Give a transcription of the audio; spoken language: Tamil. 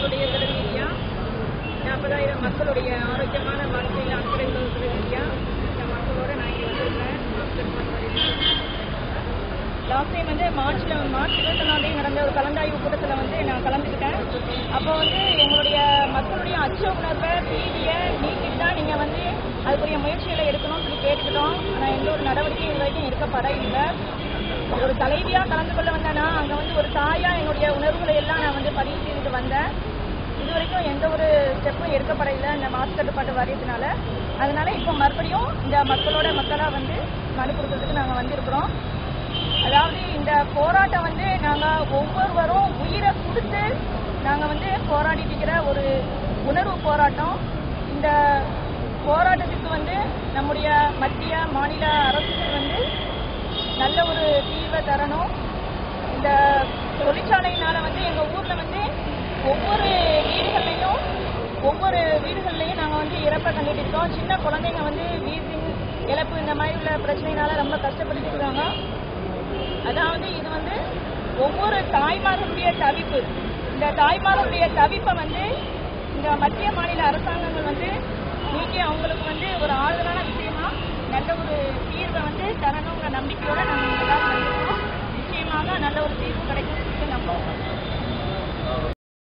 மக்களுடைய ரீதியா 40,000 மக்களுடைய ஆரோக்கியமான வாழ்க்கையில் அக்கறை ரீதியா இந்த மக்களோட நான் இங்கே வந்திருக்கிறேன். லாஸ்ட் டைம் வந்து மார்ச் 21 நடந்த ஒரு கலந்தாய்வு கூட்டத்தில் வந்து நான் கலந்துக்கிட்டேன். அப்போ வந்து எங்களுடைய மக்களுடைய அச்ச உணர்வை பீதியை நீக்கிட்டு தான் நீங்கள் வந்து அதுக்குரிய முயற்சிகளை எடுக்கணும்னு சொல்லி கேட்டுக்கிட்டோம். ஆனால் எந்த ஒரு நடவடிக்கையும் இது வரைக்கும் எடுக்கப்பட இல்லை. ஒரு தலைவியாக கலந்து கொள்ள வந்தேன்னா அங்கே வந்து ஒரு தாயாக என்னுடைய உணர்வுகளை எல்லாம் நான் வந்து பதிவு செய்துட்டு வந்தேன். இது வரைக்கும் எந்த ஒரு ஸ்டெப்பும் எடுக்கப்பட இல்லை இந்த மாசு கட்டுப்பாட்டு வாரியத்தினால. அதனால இப்போ மறுபடியும் இந்த மக்களோட மக்களாக வந்து மனு கொடுக்கறதுக்கு நாங்கள் வந்திருக்கிறோம். அதாவது இந்த போராட்டம் வந்து நாங்கள் ஒவ்வொருவரும் உயிரை கொடுத்து நாங்கள் வந்து போராடிட்டு இருக்கிற ஒரு உணர்வு போராட்டம். இந்த போராட்டத்துக்கு வந்து நம்முடைய மத்திய மாநில அரசுகள் வந்து நல்ல ஒரு தீர்வை தரணும். இந்த தொழிற்சாலையினால வந்து எங்கள் ஊரில் வந்து ஒவ்வொரு வீடுகள்லையும் நாங்கள் வந்து இறப்பை கண்டுட்டு இருக்கோம். சின்ன குழந்தைங்க வந்து வீசிங் இழப்பு இந்த மாதிரி உள்ள பிரச்சனையினால ரொம்ப கஷ்டப்பட்டு இருக்காங்க. அதாவது இது வந்து ஒவ்வொரு தாய்மார்களுடைய தவிப்பு. இந்த தாய்மார்களுடைய தவிப்பை வந்து இந்த மத்திய மாநில அரசாங்கங்கள் வந்து நீக்கி அவங்களுக்கு வந்து ஒரு ஆறுதலான விஷயமா நல்ல ஒரு தீர்வை வந்து தரணுங்கிற நம்பிக்கையோட